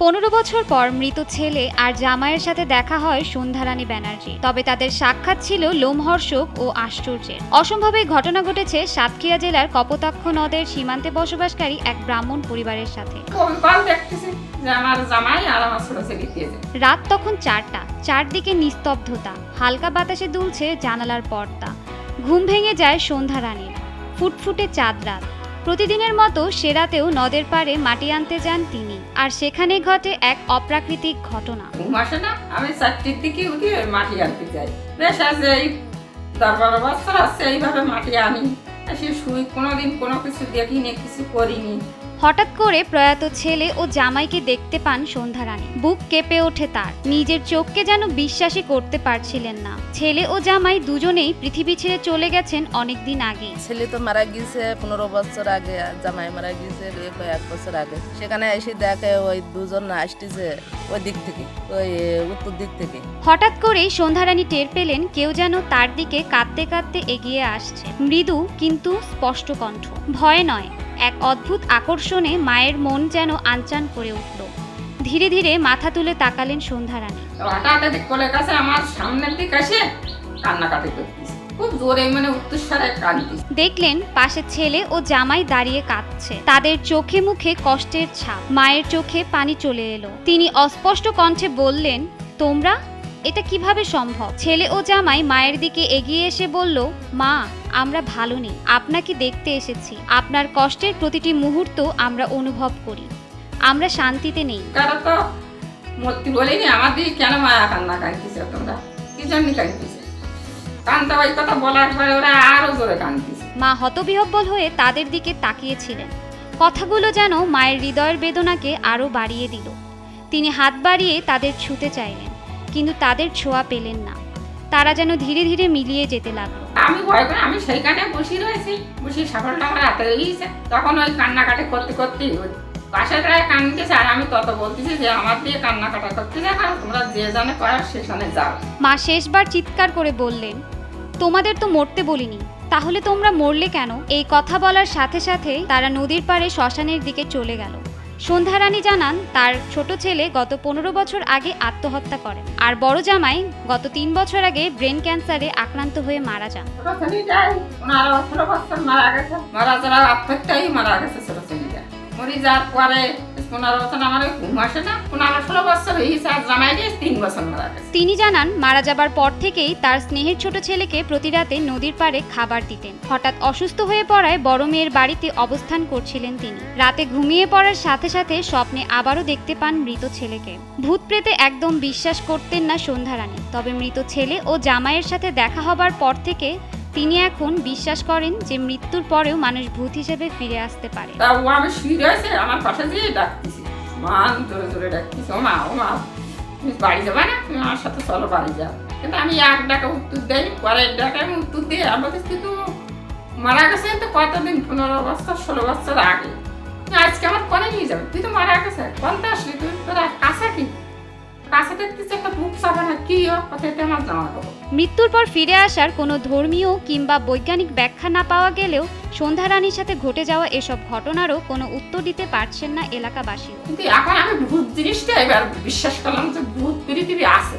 15 বছর পর মৃত ছেলে আর জামাইয়ের সাথে দেখা হয় সন্ধ্যারানী ব্যানার্জি। তবে তাদের সাক্ষাৎ ছিল লোমহর্ষক ও আশ্চর্যের। অসম্ভব এই ঘটনা ঘটেছে সাতক্ষীরা জেলার কপোতাক্ষ নদের সীমান্তে বসবাসকারী এক ব্রাহ্মণ পরিবারের সাথে। রাত তখন 4টা, চারদিকে নিস্তব্ধতা, হালকা বাতাসে দুলছে জানালার পর্দা। ঘুম ভেঙে যায় সন্ধ্যারানীর। ফুটফুটে চাঁদ রাত। প্রতিদিনের মতো সে রাতেও নদের পাড়ে মাটি আনতে যান তিনি, আর সেখানে ঘটে এক অপ্রাকৃতিক ঘটনা। আমি 4টার দিকে উঠে মাটি আনতে যাই, বেশ আছে এই 10-12 বছর আছে এইভাবে মাটি আনি, সে শুই, কোনোদিন কোনো কিছু দেখিনি, কিছু করিনি। হঠাৎ করে প্রয়াত ছেলে ও জামাইকে দেখতে পান সন্ধ্যারানী। বুক কেঁপে ওঠে তার, নিজের চোখকে যেন বিশ্বাসই করতে পারছিলেন না। ছেলে ও জামাই দুজনেই পৃথিবী ছেড়ে চলে গেছেন অনেকদিন আগে। ছেলে তো মারা গিয়েছে 15 বছর আগে, আর জামাই মারা গিয়েছে 1 বছর আগে। সেখানে এসে দেখে ওই দুজন আসতেছে ওই দিক থেকে, ওই উত্তর দিক থেকে। হঠাৎ করেই সন্ধ্যারানী টের পেলেন কেউ যেন তার দিকে কাঁদতে কাঁদতে এগিয়ে আসছে। মৃদু কিন্তু স্পষ্ট কণ্ঠ। ভয় নয়, এক অদ্ভুত আকর্ষণে মায়ের মন যেন আনচান করে উঠল। ধীরে ধীরে মাথা তুলে তাকালেন সন্ধ্যারানী। হঠাৎ কোলের কাছে আমার সামনের দিকে এসে কান্নাকাটি করতেছে, খুব জোরে, মানে উচ্চস্বরে কাঁদতেছে। দেখলেন পাশে ছেলে ও জামাই দাঁড়িয়ে কাঁদছে, তাদের চোখে মুখে কষ্টের ছাপ। মায়ের চোখে পানি চলে এলো। তিনি অস্পষ্ট কণ্ঠে বললেন, তোমরা, এটা কিভাবে সম্ভব? ছেলে ও জামাই মায়ের দিকে এগিয়ে এসে বলল, মা, আমরা ভালো নেই, আপনাকে দেখতে এসেছি। আপনার কষ্টের প্রতিটি মুহূর্ত আমরা অনুভব করি, আমরা শান্তিতে নেই। তারা তো মূর্তি বলিনি, আমাদের কেন মায়া কান্না কাঁদতেছে, তোমরা কি জন্য কাঁদতেছে? কান্তা ওই কথা বলার পরে ওরা আরো জোরে কাঁদতেছে। মা হতবিহ্বল হয়ে তাদের দিকে তাকিয়েছিলেন। কথাগুলো যেন মায়ের হৃদয়ের বেদনাকে আরো বাড়িয়ে দিল। তিনি হাত বাড়িয়ে তাদের ছুঁতে চাইলেন, কিন্তু তাদের ছোঁয়া পেলেন না। তারা যেন ধীরে ধীরে মিলিয়ে যেতে লাগলো। আমি ভয় করে আমি সেইখানে বসে রয়েছি, বসে সাফলটা আমার হাতে গিয়েছে। তখন ওই কান্নাকাটি করতে করতে পাশের গায়ে কান্দিতেছে, আর আমি তত বলতেছি যে আমার দিয়ে কান্নাকাটা করতেছে, কারণ তোমরা যে জানে করার সেখানে যাও। মা শেষবার চিৎকার করে বললেন, তোমাদের তো মরতে বলিনি, তাহলে তোমরা মরলে কেন? এই কথা বলার সাথে সাথে তারা নদীর পাড়ে শ্মশানের দিকে চলে গেল। সন্ধ্যারানী জানান তার ছোট ছেলে গত 15 বছর আগে আত্মহত্যা করেন, আর বড় জামাই গত 3 বছর আগে ব্রেন ক্যান্সারে আক্রান্ত হয়ে মারা যান। মারা গেছে ছোট ছেলেটা। মরি যাওয়ার পরে 15 বছর আমার ঘুম আসে না, 15-16 বছর হয়েছে, আর জামাই 3 বছর মারা গেছে। তিনি জানান মারা যাবার পর থেকেই তার স্নেহের ছোট ছেলেকে প্রতি রাতে নদীর পাড়ে খাবার দিতেন। হঠাৎ অসুস্থ হয়ে পড়ায় বড় মেয়ের বাড়িতে অবস্থান করছিলেন তিনি। রাতে ঘুমিয়ে পড়ার সাথে সাথে স্বপ্নে আবারও দেখতে পান মৃত ছেলেকে। ভূত প্রেতে একদম বিশ্বাস করতেন না সন্ধ্যারানী, তবে মৃত ছেলে ও জামাইয়ের সাথে দেখা হবার পর থেকে তিনি এখন বিশ্বাস করেন যে মৃত্যুর পরেও মানুষ ভূত হিসেবে ফিরে আসতে পারে। আমি শুয়ে রয়েছে, আমার পাশে দিয়ে ডাকতেছি, মান জোরে জোরে ডাকতেছি, ও মা, ও মা, তুমি বাড়ি যাবে না? তুমি আমার সাথে চলো বাড়ি যাও। কিন্তু আমি এক ডাকে উত্তর দেয়, পরের ডাকে আমি উত্তর দিয়ে আমার কিন্তু মারা গেছে তো কতদিন, 15 বছর 16 বছর আগে। আজকে আমার কোনে নিয়ে যাবে? তুই তো মারা গেছে, কোনটা আসলি তুই? তোরা কাছে কি কাছে দেখতেছি একটা বুক চাপা না, কি আমার জামা কাপড়। মৃত্যুর পর ফিরে আসার কোনো ধর্মীয় কিংবা বৈজ্ঞানিক ব্যাখ্যা না পাওয়া গেলেও সন্ধ্যারানীর সাথে ঘটে যাওয়া এসব ঘটনারও কোনো উত্তর দিতে পারছেন না এলাকাবাসী। কিন্তু এখন আমি ভূত জিনিসটা এবার বিশ্বাস করলাম যে ভূত পৃথিবী আছে।